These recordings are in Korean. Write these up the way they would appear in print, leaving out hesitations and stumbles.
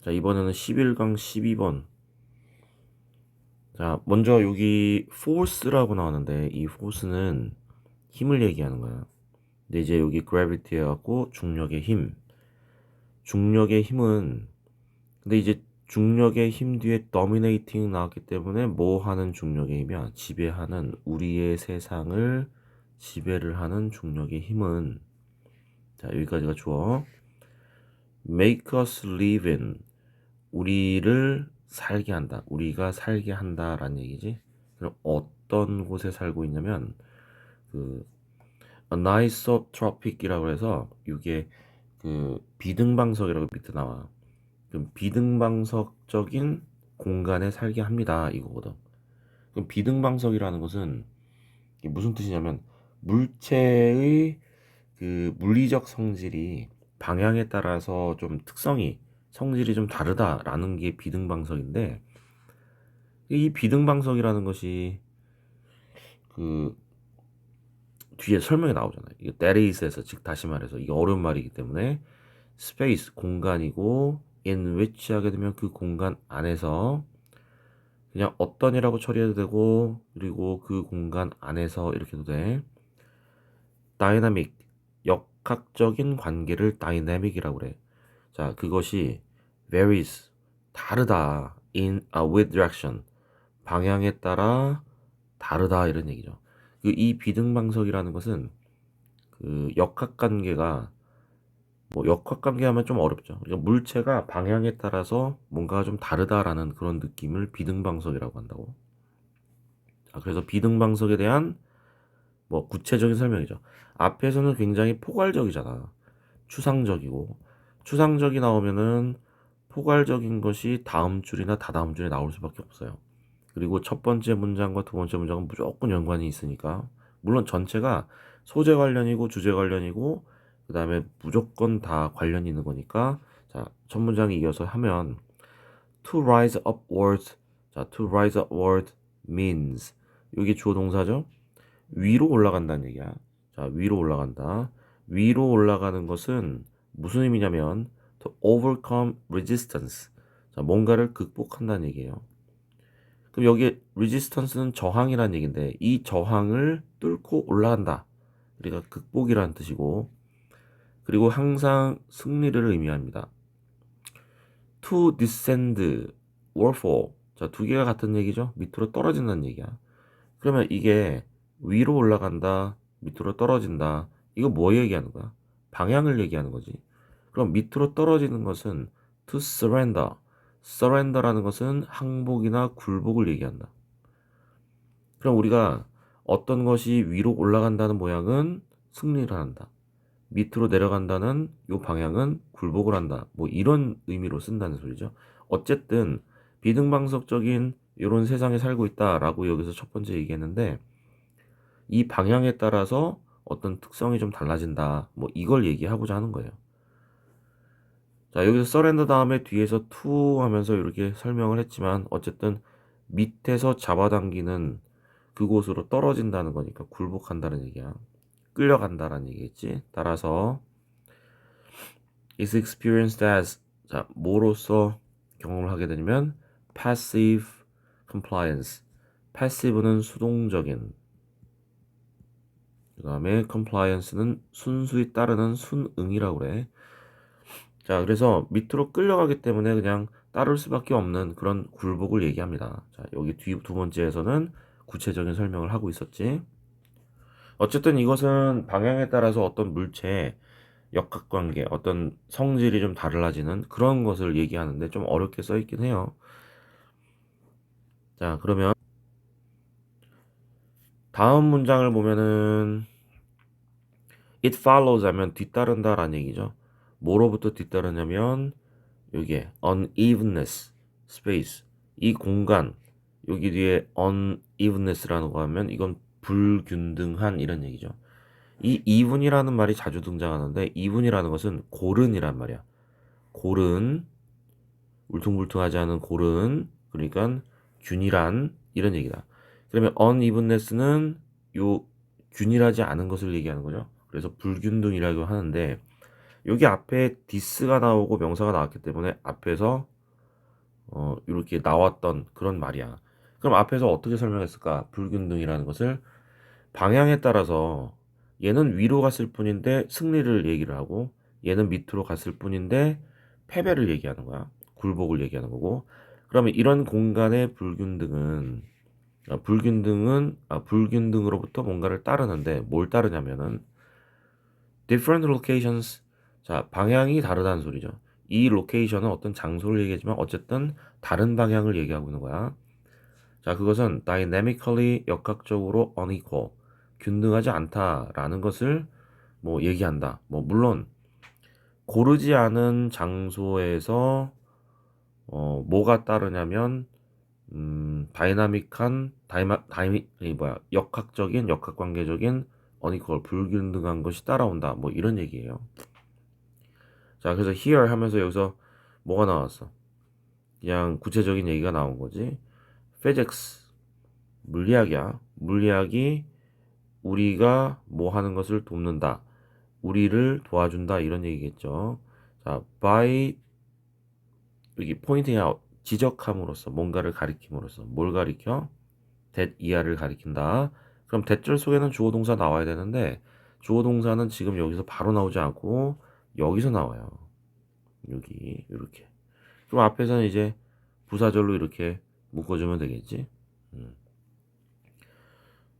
자, 이번에는 11강 12번. 자, 먼저 여기 force라고 나오는데 이 force는 힘을 얘기하는 거야. 근데 이제 여기 gravity 해갖고 중력의 힘. 중력의 힘은 근데 이제 중력의 힘 뒤에 dominating 나왔기 때문에 뭐 하는 중력의 힘이야? 지배하는 우리의 세상을 지배를 하는 중력의 힘은 자, 여기까지가 주어. make us live in 우리를 살게 한다. 우리가 살게 한다라는 얘기지. 그럼 어떤 곳에 살고 있냐면 그 anisotropic이라고 해서 이게 그 비등방석이라고 밑에 나와. 그럼 비등방석적인 공간에 살게 합니다. 이거거든. 그럼 비등방석이라는 것은 이게 무슨 뜻이냐면 물체의 그 물리적 성질이 방향에 따라서 좀 특성이 성질이 좀 다르다라는 게 비등방석인데 이 비등방석이라는 것이 그 뒤에 설명이 나오잖아요. 이게 that is에서 즉 다시 말해서 이게 어려운 말이기 때문에 space 공간이고 in which 하게 되면 그 공간 안에서 그냥 어떤이라고 처리해도 되고 그리고 그 공간 안에서 이렇게 해도 돼. dynamic 역학적인 관계를 dynamic이라고 그래. 자, 그것이 varies 다르다 with direction 방향에 따라 다르다 이런 얘기죠. 그 이 비등방석이라는 것은 그 역학관계가 뭐 역학관계하면 좀 어렵죠. 그러니까 물체가 방향에 따라서 뭔가 좀 다르다라는 그런 느낌을 비등방석이라고 한다고. 자, 그래서 비등방석에 대한 뭐 구체적인 설명이죠. 앞에서는 굉장히 포괄적이잖아. 추상적이고 추상적이 나오면은 포괄적인 것이 다음 줄이나 다다음 줄에 나올 수밖에 없어요. 그리고 첫 번째 문장과 두 번째 문장은 무조건 연관이 있으니까 물론 전체가 소재 관련이고 주제 관련이고 그 다음에 무조건 다 관련이 있는 거니까 자, 첫 문장에 이어서 하면 to rise upward 자, to rise upward means 이게 주어 동사죠. 위로 올라간다는 얘기야. 자, 위로 올라간다. 위로 올라가는 것은 무슨 의미냐면 to overcome resistance 자, 뭔가를 극복한다는 얘기예요. 그럼 여기에 resistance는 저항이라는 얘기인데 이 저항을 뚫고 올라간다. 우리가 극복이라는 뜻이고 그리고 항상 승리를 의미합니다. to descend or fall 자, 두 개가 같은 얘기죠. 밑으로 떨어진다는 얘기야. 그러면 이게 위로 올라간다, 밑으로 떨어진다. 이거 뭐 얘기하는 거야? 방향을 얘기하는 거지. 그럼 밑으로 떨어지는 것은 to surrender. surrender라는 것은 항복이나 굴복을 얘기한다. 그럼 우리가 어떤 것이 위로 올라간다는 모양은 승리를 한다. 밑으로 내려간다는 요 방향은 굴복을 한다. 뭐 이런 의미로 쓴다는 소리죠. 어쨌든 비등방석적인 이런 세상에 살고 있다라고 여기서 첫 번째 얘기했는데 이 방향에 따라서 어떤 특성이 좀 달라진다. 뭐 이걸 얘기하고자 하는 거예요. 자, 여기서 서렌더 다음에 뒤에서 to 하면서 이렇게 설명을 했지만 어쨌든 밑에서 잡아당기는 그곳으로 떨어진다는 거니까 굴복한다는 얘기야. 끌려간다라는 얘기겠지. 따라서 is experienced as 자, 뭐로서 경험을 하게 되냐면 passive compliance. passive는 수동적인 그 다음에 compliance는 순수히 따르는 순응이라고 그래. 자, 그래서 밑으로 끌려가기 때문에 그냥 따를 수밖에 없는 그런 굴복을 얘기합니다. 자, 여기 뒤 두 번째에서는 구체적인 설명을 하고 있었지. 어쨌든 이것은 방향에 따라서 어떤 물체의 역학관계, 어떤 성질이 좀 달라지는 그런 것을 얘기하는데 좀 어렵게 써 있긴 해요. 자, 그러면 다음 문장을 보면은 it follows 하면 뒤따른다라는 얘기죠. 뭐로부터 뒤따르냐면 여기에 unevenness, space 이 공간 여기 뒤에 unevenness라는 거 하면 이건 불균등한 이런 얘기죠. 이 even이라는 말이 자주 등장하는데 even이라는 것은 고른이란 말이야. 고른 울퉁불퉁하지 않은 고른 그러니까 균일한 이런 얘기다. 그러면 unevenness는 요 균일하지 않은 것을 얘기하는 거죠. 그래서 불균등이라고 하는데 여기 앞에 this가 나오고 명사가 나왔기 때문에 앞에서 이렇게 나왔던 그런 말이야. 그럼 앞에서 어떻게 설명했을까? 불균등이라는 것을 방향에 따라서 얘는 위로 갔을 뿐인데 승리를 얘기를 하고 얘는 밑으로 갔을 뿐인데 패배를 얘기하는 거야. 굴복을 얘기하는 거고. 그러면 이런 공간의 불균등으로부터 뭔가를 따르는데 뭘 따르냐면은 different locations. 자, 방향이 다르다는 소리죠. 이 로케이션은 어떤 장소를 얘기하지만 어쨌든 다른 방향을 얘기하고 있는 거야. 자, 그것은 dynamically 역학적으로 unequal, 균등하지 않다라는 것을 뭐 얘기한다. 뭐 물론 고르지 않은 장소에서 뭐가 따르냐면 다이나믹한 이 뭐야 역학관계적인 unequal 불균등한 것이 따라온다. 뭐 이런 얘기예요. 자, 그래서 here 하면서 여기서 뭐가 나왔어? 그냥 구체적인 얘기가 나온 거지. physics 물리학이야. 물리학이 우리가 뭐 하는 것을 돕는다. 우리를 도와준다. 이런 얘기겠죠. 자, by 여기 pointing out 지적함으로써 뭔가를 가리킴으로써 뭘 가리켜? that 이하를 가리킨다. 그럼 that절 속에는 주어 동사 나와야 되는데 주어 동사는 지금 여기서 바로 나오지 않고 여기서 나와요. 여기 이렇게. 그럼 앞에서는 이제 부사절로 이렇게 묶어주면 되겠지. 음.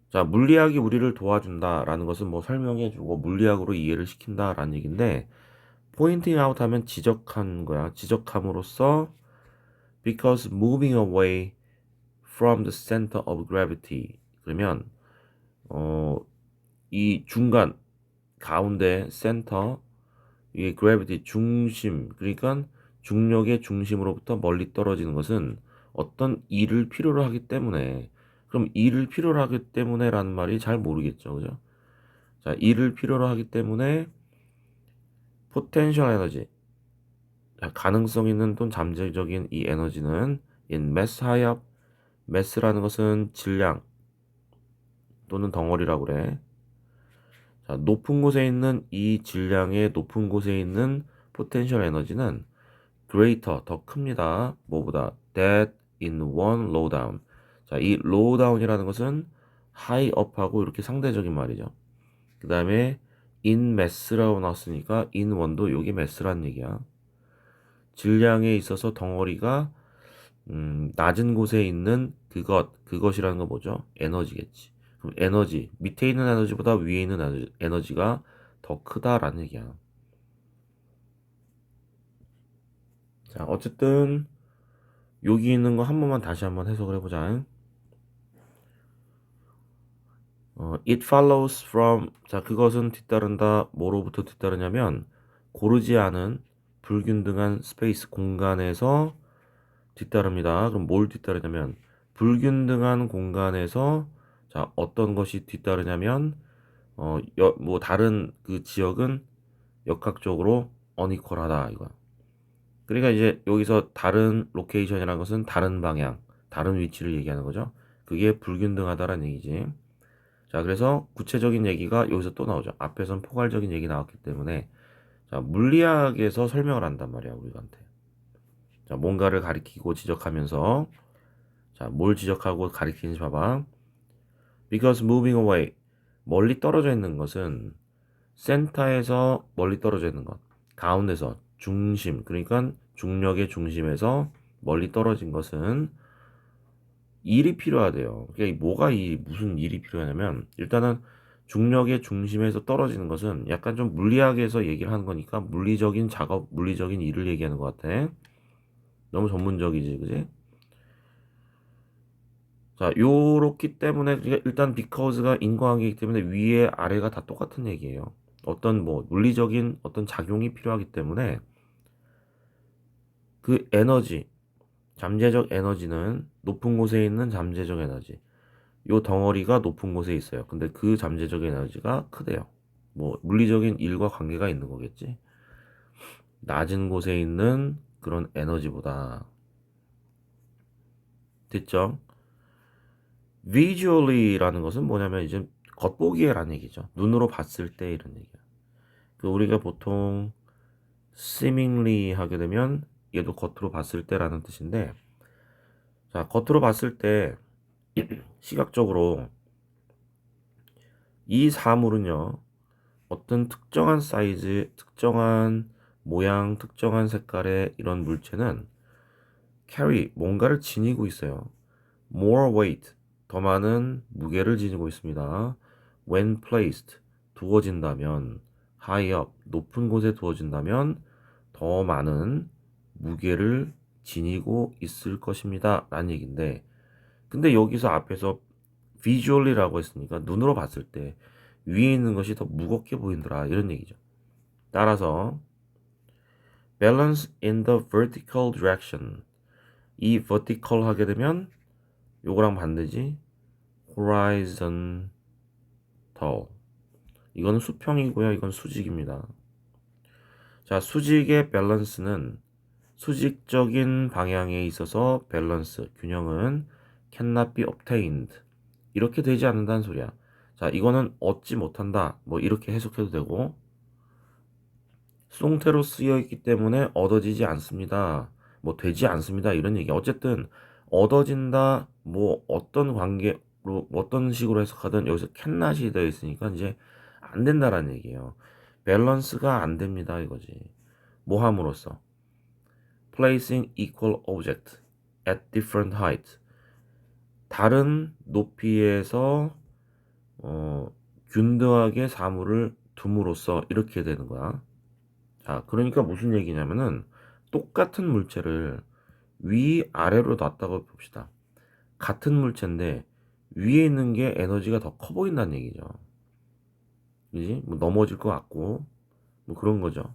자, 물리학이 우리를 도와준다라는 것은 뭐 설명해주고 물리학으로 이해를 시킨다라는 얘기인데 pointing out 하면 지적한 거야. 지적함으로써 because moving away from the center of gravity. 그러면 이 중간 가운데 센터 이게 gravity 중심 그러니까 중력의 중심으로부터 멀리 떨어지는 것은 어떤 일을 필요로 하기 때문에 그럼 일을 필요로 하기 때문에라는 말이 잘 모르겠죠. 그죠? 자, 일을 필요로 하기 때문에 potential 에너지 가능성 있는 또는 잠재적인 이 에너지는 in mass 하엽 mass라는 것은 질량 또는 덩어리라고 그래. 자, 높은 곳에 있는 이 질량의 높은 곳에 있는 potential 에너지는 greater 더 큽니다. 뭐보다 that in one low down. 자, 이 low down이라는 것은 high up하고 이렇게 상대적인 말이죠. 그 다음에 in mass라고 나왔으니까 in one도 요게 mass라는 얘기야. 질량에 있어서 덩어리가 낮은 곳에 있는 그것이라는 건 뭐죠? 에너지겠지. 그럼 에너지, 밑에 있는 에너지보다 위에 있는 에너지가 더 크다라는 얘기야. 자, 어쨌든 여기 있는 거 한 번만 다시 한번 해석을 해보자. It follows from 자, 그것은 뒤따른다. 뭐로부터 뒤따르냐면 고르지 않은 불균등한 스페이스 공간에서 뒤따릅니다. 그럼 뭘 뒤따르냐면 불균등한 공간에서 자, 어떤 것이 뒤따르냐면 뭐 다른 그 지역은 역학적으로 어니퀄하다 이거. 그러니까 이제 여기서 다른 로케이션이라는 것은 다른 방향, 다른 위치를 얘기하는 거죠. 그게 불균등하다라는 얘기지. 자, 그래서 구체적인 얘기가 여기서 또 나오죠. 앞에선 포괄적인 얘기 나왔기 때문에 자, 물리학에서 설명을 한단 말이야, 우리한테. 자, 뭔가를 가리키고 지적하면서 자, 뭘 지적하고 가리키는지 봐봐. Because moving away 멀리 떨어져 있는 것은 센터에서 멀리 떨어져 있는 것, 가운데서 중심, 그러니까 중력의 중심에서 멀리 떨어진 것은 일이 필요하대요. 그러니까 무슨 일이 필요하냐면 일단은 중력의 중심에서 떨어지는 것은 약간 좀 물리학에서 얘기를 하는 거니까 물리적인 작업, 물리적인 일을 얘기하는 것 같아. 너무 전문적이지, 그지? 자, 요렇기 때문에 그러니까 일단 because가 인과관계이기 때문에 위에 아래가 다 똑같은 얘기예요. 어떤 뭐 물리적인 어떤 작용이 필요하기 때문에 그 에너지, 잠재적 에너지는 높은 곳에 있는 잠재적 에너지. 요 덩어리가 높은 곳에 있어요. 근데 그 잠재적 에너지가 크대요. 뭐 물리적인 일과 관계가 있는 거겠지. 낮은 곳에 있는 그런 에너지보다. 됐죠? visually라는 것은 뭐냐면 이제 겉보기에라는 얘기죠. 눈으로 봤을 때 이런 얘기야. 그 우리가 보통 seemingly 하게 되면 얘도 겉으로 봤을 때라는 뜻인데, 자, 겉으로 봤을 때 시각적으로 이 사물은요, 어떤 특정한 사이즈, 특정한 모양, 특정한 색깔의 이런 물체는 carry, 뭔가를 지니고 있어요. more weight, 더 많은 무게를 지니고 있습니다. when placed, 두어진다면, high up, 높은 곳에 두어진다면 더 많은 무게를 지니고 있을 것입니다. 라는 얘기인데, 근데 여기서 앞에서 visually라고 했으니까 눈으로 봤을 때 위에 있는 것이 더 무겁게 보인더라 이런 얘기죠. 따라서 balance in the vertical direction, 이 vertical 하게 되면 요거랑 반대지 horizontal, 이거는 수평이고요, 이건 수직입니다. 자, 수직의 밸런스는 수직적인 방향에 있어서 밸런스, 균형은 cannot be obtained, 이렇게 되지 않는다는 소리야. 자, 이거는 얻지 못한다, 뭐 이렇게 해석해도 되고, 수동태로 쓰여 있기 때문에 얻어지지 않습니다, 뭐 되지 않습니다 이런 얘기. 어쨌든 얻어진다, 뭐 어떤 관계로 어떤 식으로 해석하든 여기서 캔낫이 되어 있으니까 이제 안 된다라는 얘기예요. 밸런스가 안 됩니다 이거지. 뭐 함으로써 placing equal object at different height, 다른 높이에서 균등하게 사물을 둠으로써 이렇게 되는 거야. 자, 그러니까 무슨 얘기냐면은 똑같은 물체를 위아래로 놨다고 봅시다. 같은 물체인데 위에 있는 게 에너지가 더 커 보인다는 얘기죠. 그지? 뭐 넘어질 것 같고 뭐 그런 거죠.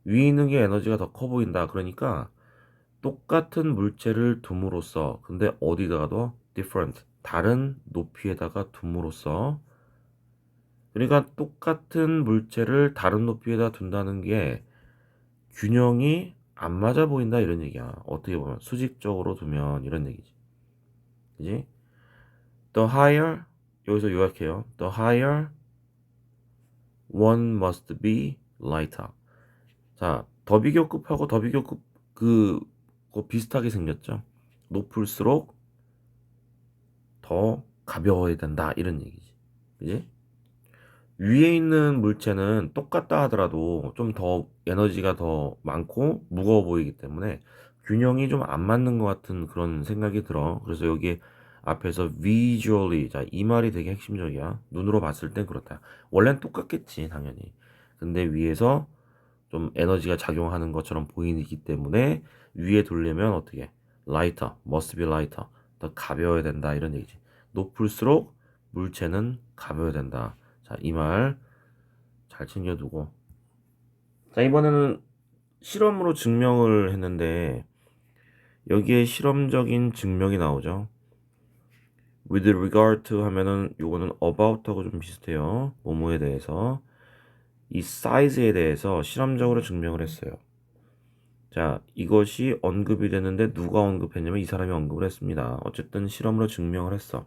위에 있는 게 에너지가 더 커 보인다. 그러니까 똑같은 물체를 둠으로써, 근데 어디다가도 different, 다른 높이에다가 둠으로써, 그러니까 똑같은 물체를 다른 높이에다 둔다는 게 균형이 안 맞아 보인다 이런 얘기야. 어떻게 보면 수직적으로 두면 이런 얘기지. 그지? The higher, 여기서 요약해요. The higher one must be lighter. 자, 더비교급하고 더비교급 그거 비슷하게 생겼죠. 높을수록 더 가벼워야 된다 이런 얘기지. 그지? 위에 있는 물체는 똑같다 하더라도 좀 더 에너지가 더 많고 무거워 보이기 때문에 균형이 좀 안 맞는 것 같은 그런 생각이 들어. 그래서 여기 앞에서 visually, 자, 이 말이 되게 핵심적이야. 눈으로 봤을 땐 그렇다. 원래는 똑같겠지 당연히. 근데 위에서 좀 에너지가 작용하는 것처럼 보이기 때문에 위에 돌리면 어떻게 lighter, must be lighter, 더 가벼워야 된다 이런 얘기지. 높을수록 물체는 가벼워야 된다. 자, 이 말 잘 챙겨두고, 자, 이번에는 실험으로 증명을 했는데 여기에 실험적인 증명이 나오죠. with regard to 하면은 요거는 about하고 좀 비슷해요. 뭐뭐에 대해서, 이 size에 대해서 실험적으로 증명을 했어요. 자, 이것이 언급이 되는데 누가 언급했냐면 이 사람이 언급을 했습니다. 어쨌든 실험으로 증명을 했어.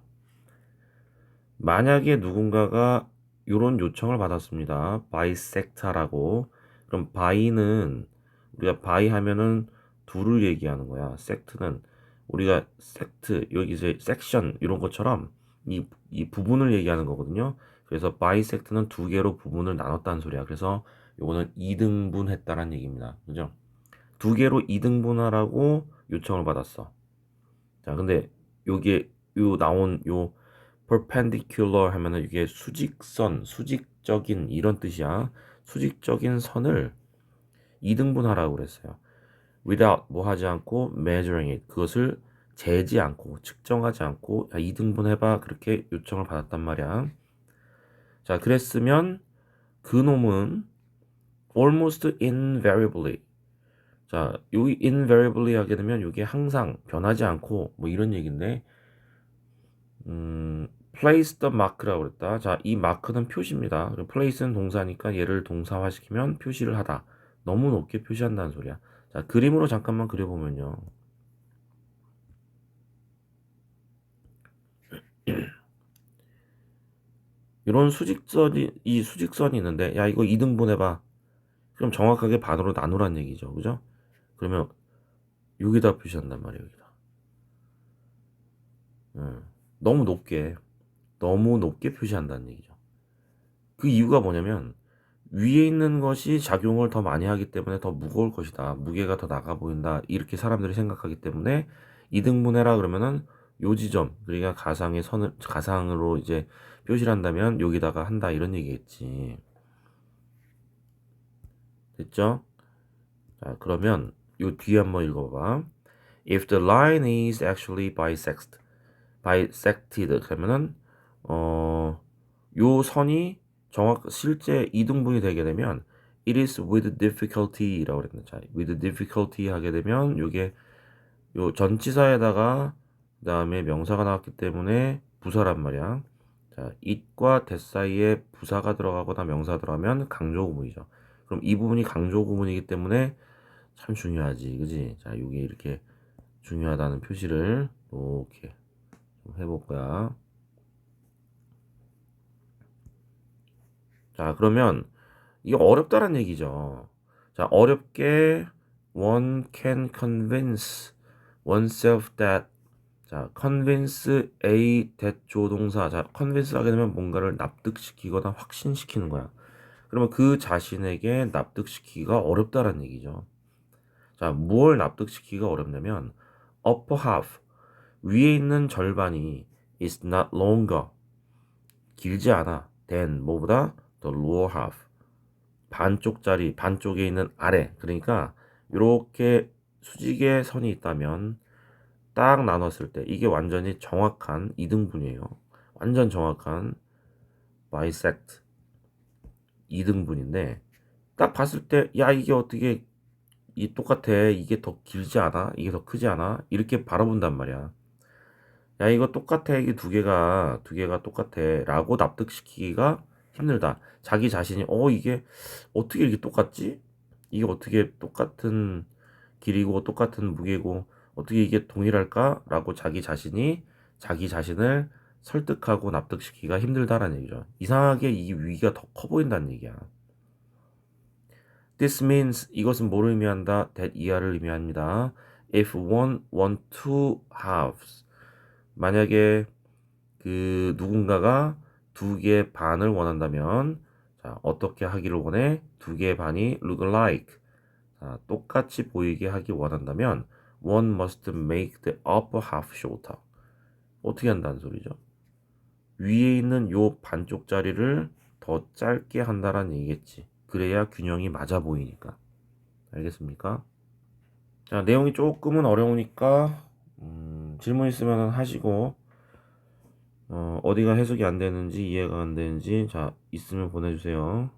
만약에 누군가가 이런 요청을 받았습니다. 바이섹타라고. 그럼 바이는 우리가 바이 하면은 둘을 얘기하는 거야. 섹트는 우리가 섹트, 여기서 섹션 이런 것처럼 이 부분을 얘기하는 거거든요. 그래서 바이섹트는 두 개로 부분을 나눴다는 소리야. 그래서 요거는 2등분 했다는 얘기입니다. 그죠? 두 개로 2등분하라고 요청을 받았어. 자, 근데 여기에 요 나온 요 perpendicular 하면은 이게 수직선, 수직적인 이런 뜻이야. 수직적인 선을 2등분하라고 그랬어요. without, 뭐 하지 않고, measuring it, 그것을 재지 않고 측정하지 않고, 야, 2등분 해봐, 그렇게 요청을 받았단 말이야. 자, 그랬으면 그 놈은 almost invariably, 자, 여기 invariably 하게 되면 이게 항상 변하지 않고 뭐 이런 얘기인데, place the mark라고 그랬다. 자, 이 마크는 표시입니다. place는 동사니까 얘를 동사화시키면 표시를 하다. 너무 높게 표시한다는 소리야. 자, 그림으로 잠깐만 그려보면요. 이런 수직선이, 이 수직선이 있는데, 야, 이거 2등분 해봐. 그럼 정확하게 반으로 나누란 얘기죠. 그죠? 그러면 여기다 표시한단 말이에요. 여기다. 너무 높게 표시한다는 얘기죠. 그 이유가 뭐냐면 위에 있는 것이 작용을 더 많이 하기 때문에 더 무거울 것이다. 무게가 더 나가 보인다. 이렇게 사람들이 생각하기 때문에 이등분해라 그러면은 요 지점, 그러니까 가상의 선을 가상으로 이제 표시를 한다면 여기다가 한다 이런 얘기겠지. 됐죠? 자, 그러면 요 뒤에 한번 읽어봐. If the line is actually bisected 그러면은 요 선이 실제 이등분이 되게 되면 it is with difficulty라고 그랬는데, 자, with difficulty 하게 되면 요게 요 전치사에다가 그다음에 명사가 나왔기 때문에 부사란 말이야. 자, it과 that 사이에 부사가 들어가거나 명사 들어가면 강조 구문이죠. 그럼 이 부분이 강조 구문이기 때문에 참 중요하지, 그지? 자, 요게 이렇게 중요하다는 표시를 이렇게 좀 해볼 거야. 자, 그러면 이게 어렵다는 얘기죠. 자, 어렵게 one can convince oneself that, 자, convince a that 조동사. 자, convince 하게 되면 뭔가를 납득시키거나 확신시키는 거야. 그러면 그 자신에게 납득시키기가 어렵다는 얘기죠. 자, 무엇을 납득시키기가 어렵냐면 upper half, 위에 있는 절반이 is not longer, 길지 않아 than, 뭐보다 the lower half, 반쪽짜리, 반쪽에 있는 아래. 그러니까 이렇게 수직의 선이 있다면 딱 나눴을 때 이게 완전히 정확한 이등분이에요. 완전 정확한 bisect 이등분인데, 딱 봤을 때 야, 이게 어떻게 이 똑같아, 이게 더 길지 않아, 이게 더 크지 않아, 이렇게 바라본단 말이야. 야, 이거 똑같아, 이게 두 개가 똑같아 라고 납득시키기가 힘들다. 자기 자신이 이게 어떻게 이렇게 똑같지? 이게 어떻게 똑같은 길이고 똑같은 무게고 어떻게 이게 동일할까? 라고 자기 자신을 설득하고 납득시키기가 힘들다라는 얘기죠. 이상하게 이 위기가 더 커 보인다는 얘기야. This means, 이것은 뭐를 의미한다? that 이하를 의미합니다. If one want two halves, 만약에 그 누군가가 두 개의 반을 원한다면, 자, 어떻게 하기를 원해? 두 개의 반이 look alike, 자, 똑같이 보이게 하기 원한다면 one must make the upper half shorter. 어떻게 한다는 소리죠? 위에 있는 요 반쪽짜리를 더 짧게 한다라는 얘기겠지. 그래야 균형이 맞아 보이니까. 알겠습니까? 자, 내용이 조금은 어려우니까 질문 있으면 하시고, 어디가 해석이 안 되는지 이해가 안 되는지, 자, 있으면 보내주세요.